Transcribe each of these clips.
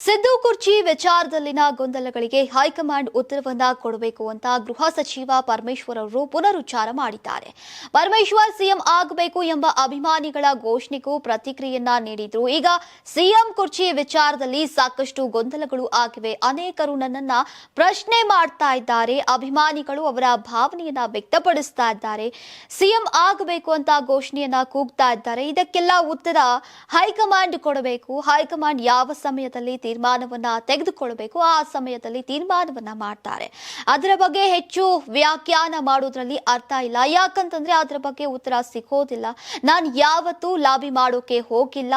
ಸಿದ್ದು ಕುರ್ಚಿ ವಿಚಾರದಲ್ಲಿನ ಗೊಂದಲಗಳಿಗೆ ಹೈಕಮಾಂಡ್ ಉತ್ತರವನ್ನ ಕೊಡಬೇಕು ಅಂತ ಗೃಹ ಸಚಿವ ಪರಮೇಶ್ವರ್ ಅವರು ಪುನರುಚ್ಚಾರ ಮಾಡಿದ್ದಾರೆ. ಪರಮೇಶ್ವರ್ ಸಿಎಂ ಆಗಬೇಕು ಎಂಬ ಅಭಿಮಾನಿಗಳ ಘೋಷಣೆಗೂ ಪ್ರತಿಕ್ರಿಯೆಯನ್ನ ನೀಡಿದ್ರು. ಈಗ ಸಿಎಂ ಕುರ್ಚಿ ವಿಚಾರದಲ್ಲಿ ಸಾಕಷ್ಟು ಗೊಂದಲಗಳು ಆಗಿವೆ. ಅನೇಕರು ನನ್ನನ್ನ ಪ್ರಶ್ನೆ ಮಾಡ್ತಾ ಇದ್ದಾರೆ. ಅಭಿಮಾನಿಗಳು ಅವರ ಭಾವನೆಯನ್ನ ವ್ಯಕ್ತಪಡಿಸ್ತಾ ಇದ್ದಾರೆ. ಸಿಎಂ ಆಗಬೇಕು ಅಂತ ಘೋಷಣೆಯನ್ನ ಕೂಗ್ತಾ ಇದ್ದಾರೆ. ಇದಕ್ಕೆಲ್ಲ ಉತ್ತರ ಹೈಕಮಾಂಡ್ ಕೊಡಬೇಕು. ಹೈಕಮಾಂಡ್ ಯಾವ ಸಮಯದಲ್ಲಿ ತೀರ್ಮಾನವನ್ನ ತೆಗೆದುಕೊಳ್ಳಬೇಕು, ಆ ಸಮಯದಲ್ಲಿ ತೀರ್ಮಾನವನ್ನ ಮಾಡ್ತಾರೆ. ಅದರ ಬಗ್ಗೆ ಹೆಚ್ಚು ವ್ಯಾಖ್ಯಾನ ಮಾಡೋದ್ರಲ್ಲಿ ಅರ್ಥ ಇಲ್ಲ. ಯಾಕಂತಂದ್ರೆ ಅದರ ಬಗ್ಗೆ ಉತ್ತರ ಸಿಗೋದಿಲ್ಲ. ನಾನು ಯಾವತ್ತೂ ಲಾಬಿ ಮಾಡೋಕೆ ಹೋಗಿಲ್ಲ.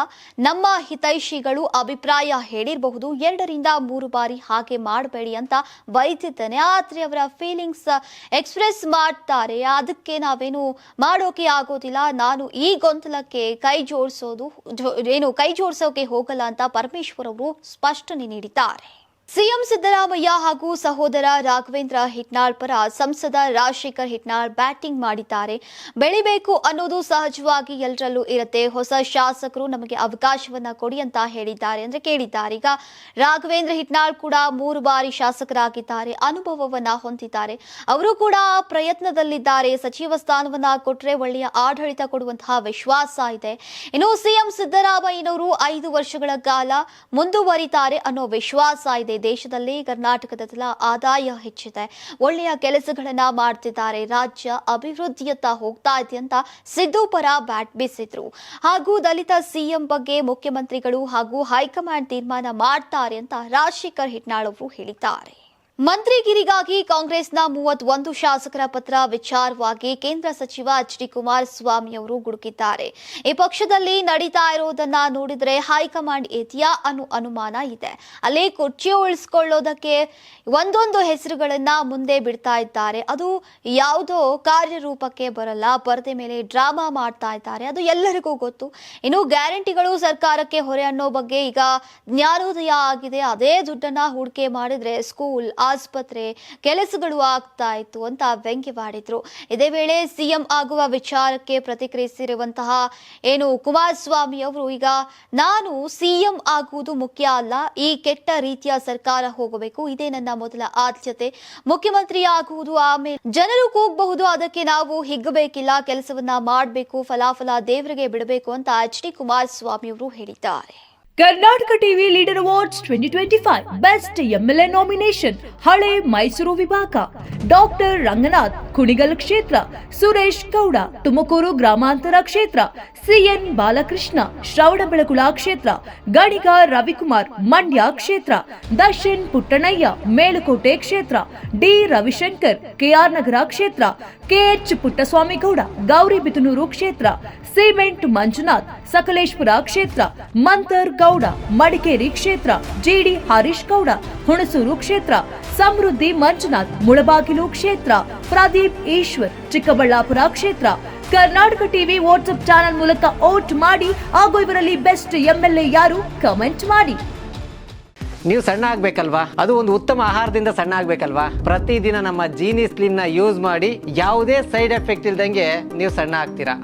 ನಮ್ಮ ಹಿತೈಷಿಗಳು ಅಭಿಪ್ರಾಯ ಹೇಳಿರಬಹುದು, 2 ರಿಂದ 3 ಬಾರಿ ಹಾಗೆ ಮಾಡಬೇಡಿ ಅಂತ ಬೈತಿದ್ದೇನೆ. ಆದ್ರೆ ಅವರ ಫೀಲಿಂಗ್ಸ್ ಎಕ್ಸ್ಪ್ರೆಸ್ ಮಾಡ್ತಾರೆ. ಅದಕ್ಕೆ ನಾವೇನು ಮಾಡೋಕೆ ಆಗೋದಿಲ್ಲ. ನಾನು ಈ ಗೊಂದಲಕ್ಕೆ ಕೈ ಜೋಡಿಸೋಕೆ ಹೋಗಲ್ಲ ಅಂತ ಪರಮೇಶ್ವರ್ ಅವರು ಸ್ಪಷ್ಟನೆ ನೀಡಿದ್ದಾರೆ. ಸಿಎಂ ಸಿದ್ದರಾಮಯ್ಯ ಹಾಗೂ ಸಹೋದರ ರಾಘವೇಂದ್ರ ಹಿಟ್ನಾಳ್ ಪರ ಸಂಸದ ರಾಜಶೇಖರ್ ಹಿಟ್ನಾಳ್ ಬ್ಯಾಟಿಂಗ್ ಮಾಡಿದ್ದಾರೆ. ಬೆಳಿಬೇಕು ಅನ್ನೋದು ಸಹಜವಾಗಿ ಎಲ್ಲರಲ್ಲೂ ಇರುತ್ತೆ. ಹೊಸ ಶಾಸಕರು ನಮಗೆ ಅವಕಾಶವನ್ನ ಕೊಡಿ ಅಂತ ಕೇಳಿದ್ದಾರೆ. ಈಗ ರಾಘವೇಂದ್ರ ಹಿಟ್ನಾಳ್ ಕೂಡ 3 ಬಾರಿ ಶಾಸಕರಾಗಿದ್ದಾರೆ, ಅನುಭವವನ್ನ ಹೊಂದಿದ್ದಾರೆ. ಅವರು ಕೂಡ ಪ್ರಯತ್ನದಲ್ಲಿದ್ದಾರೆ. ಸಚಿವ ಸ್ಥಾನವನ್ನ ಕೊಟ್ಟರೆ ಒಳ್ಳೆಯ ಆಡಳಿತ ಕೊಡುವಂತಹ ವಿಶ್ವಾಸ ಇದೆ. ಇನ್ನು ಸಿಎಂ ಸಿದ್ದರಾಮಯ್ಯನವರು 5 ವರ್ಷಗಳ ಕಾಲ ಮುಂದುವರಿತಾರೆ ಅನ್ನೋ ವಿಶ್ವಾಸ ಇದೆ. ದೇಶದಲ್ಲಿ ಕರ್ನಾಟಕದ ಆದಾಯ ಹೆಚ್ಚಿದೆ, ಒಳ್ಳೆಯ ಕೆಲಸಗಳನ್ನ ಮಾಡ್ತಿದ್ದಾರೆ, ರಾಜ್ಯ ಅಭಿವೃದ್ಧಿಯತ್ತ ಹೋಗ್ತಾ ಇದೆ ಅಂತ ಸಿದ್ದು ಪರ ಬ್ಯಾಟ್ ಬೀಸಿದ್ರು. ಹಾಗೂ ದಲಿತ ಸಿಎಂ ಬಗ್ಗೆ ಮುಖ್ಯಮಂತ್ರಿಗಳು ಹಾಗೂ ಹೈಕಮಾಂಡ್ ತೀರ್ಮಾನ ಮಾಡ್ತಾರೆ ಅಂತ ರಾಜಶೇಖರ್ ಹಿಟ್ನಾಳ್ ಅವರು ಹೇಳಿದ್ದಾರೆ. ಮಂತ್ರಿಗಿರಿಗಾಗಿ ಕಾಂಗ್ರೆಸ್ನ 31 ಶಾಸಕರ ಪತ್ರ ವಿಚಾರವಾಗಿ ಕೇಂದ್ರ ಸಚಿವ ಎಚ್.ಡಿ. ಕುಮಾರಸ್ವಾಮಿ ಅವರು ಗುಡುಕಿದ್ದಾರೆ. ಈ ಪಕ್ಷದಲ್ಲಿ ನಡೀತಾ ಇರೋದನ್ನ ನೋಡಿದ್ರೆ ಹೈಕಮಾಂಡ್ ಇದೆಯಾ ಅನ್ನೋ ಅನುಮಾನ ಇದೆ. ಅಲ್ಲಿ ಕುರ್ಚಿ ಉಳಿಸಿಕೊಳ್ಳೋದಕ್ಕೆ ಒಂದೊಂದು ಹೆಸರುಗಳನ್ನ ಮುಂದೆ ಬಿಡ್ತಾ ಇದ್ದಾರೆ. ಅದು ಯಾವುದೋ ಕಾರ್ಯರೂಪಕ್ಕೆ ಬರಲ್ಲ. ಪರದೆ ಮೇಲೆ ಡ್ರಾಮಾ ಮಾಡ್ತಾ ಇದ್ದಾರೆ, ಅದು ಎಲ್ಲರಿಗೂ ಗೊತ್ತು. ಇನ್ನು ಗ್ಯಾರಂಟಿಗಳು ಸರ್ಕಾರಕ್ಕೆ ಹೊರೆ ಅನ್ನೋ ಬಗ್ಗೆ ಈಗ ಜ್ಞಾನೋದಯ ಆಗಿದೆ. ಅದೇ ದುಡ್ಡನ್ನ ಹೂಡಿಕೆ ಮಾಡಿದ್ರೆ ಸ್ಕೂಲ್, ಆಸ್ಪತ್ರೆ ಕೆಲಸಗಳು ಆಗ್ತಾ ಇತ್ತು ಅಂತ ವ್ಯಂಗ್ಯವಾಡಿದ್ರು. ಇದೇ ವೇಳೆ ಸಿಎಂ ಆಗುವ ವಿಚಾರಕ್ಕೆ ಪ್ರತಿಕ್ರಿಯಿಸಿರುವಂತಹ ಕುಮಾರಸ್ವಾಮಿ ಅವರು ಈಗ ನಾನು ಸಿಎಂ ಆಗುವುದು ಮುಖ್ಯ ಅಲ್ಲ, ಈ ಕೆಟ್ಟ ರೀತಿಯ ಸರ್ಕಾರ ಹೋಗಬೇಕು, ಇದೇ ನನ್ನ ಮೊದಲ ಆದ್ಯತೆ. ಮುಖ್ಯಮಂತ್ರಿ ಆಗುವುದು ಆಮೇಲೆ ಜನರು ಕೂಗಬಹುದು, ಅದಕ್ಕೆ ನಾವು ಹಿಗ್ಗಬೇಕಿಲ್ಲ, ಕೆಲಸವನ್ನ ಮಾಡಬೇಕು, ಫಲಾಫಲ ದೇವರಿಗೆ ಬಿಡಬೇಕು ಅಂತ ಎಚ್.ಡಿ. ಕುಮಾರಸ್ವಾಮಿ ಅವರು ಹೇಳಿದ್ದಾರೆ. Karnataka TV leader awards 2025 best MLA nomination ಹಳೆ ಮೈಸೂರು ವಿಭಾಗ ಡಾಕ್ಟರ್ ರಂಗನಾಥ್ ಕುಣಿಗಲ್ ಕ್ಷೇತ್ರ, ಸುರೇಶ್ ಗೌಡ ತುಮಕೂರು ಗ್ರಾಮಾಂತರ ಕ್ಷೇತ್ರ, ಸಿಎನ್ ಬಾಲಕೃಷ್ಣ ಶ್ರವಣಬೆಳಗೊಳ ಕ್ಷೇತ್ರ, ಗಣಿಗ ರವಿಕುಮಾರ್ ಮಂಡ್ಯ ಕ್ಷೇತ್ರ, ದರ್ಶನ್ ಪುಟ್ಟಣಯ್ಯ ಮೇಲುಕೋಟೆ ಕ್ಷೇತ್ರ, ಡಿ ರವಿಶಂಕರ್ ಕೆಆರ್ ನಗರ ಕ್ಷೇತ್ರ, ಕೆಎಚ್ ಪುಟ್ಟಸ್ವಾಮಿಗೌಡ ಗೌರಿಬಿದನೂರು ಕ್ಷೇತ್ರ, ಸಿಮೆಂಟ್ ಮಂಜುನಾಥ್ ಸಕಲೇಶ್ಪುರ ಕ್ಷೇತ್ರ, ಮಂತರ್ ಗೌಡ ಮಡಿಕೇರಿ ಕ್ಷೇತ್ರ, ಜಿಡಿ ಹರೀಶ್ ಗೌಡ ಹುಣಸೂರು ಕ್ಷೇತ್ರ, ಸಮೃದ್ಧಿ ಮಂಜುನಾಥ್ ಮುಳಬಾಗಿಲು ಕ್ಷೇತ್ರ, ಪ್ರದೀಪ್ ಈಶ್ವರ್ ಚಿಕ್ಕಬಳ್ಳಾಪುರ ಕ್ಷೇತ್ರ. ಕರ್ನಾಟಕ ಟಿವಿ ವಾಟ್ಸ್ಆಪ್ ಚಾನೆಲ್ ಮೂಲಕ ವೋಟ್ ಮಾಡಿ ಹಾಗೂ ಇವರಲ್ಲಿ ಬೆಸ್ಟ್ ಎಂಎಲ್ಎ ಯಾರು ಕಮೆಂಟ್ ಮಾಡಿ. ನೀವು ಸಣ್ಣ ಆಗ್ಬೇಕಲ್ವಾ? ಅದು ಒಂದು ಉತ್ತಮ ಆಹಾರದಿಂದ ಸಣ್ಣ ಆಗ್ಬೇಕಲ್ವಾ? ಪ್ರತಿದಿನ ನಮ್ಮ ಜೀನಿ ಸ್ಲಿಮ್ ನ ಯೂಸ್ ಮಾಡಿ ಯಾವುದೇ ಸೈಡ್ ಎಫೆಕ್ಟ್ ಇಲ್ದಂಗೆ ನೀವು ಸಣ್ಣ ಆಗ್ತೀರಾ.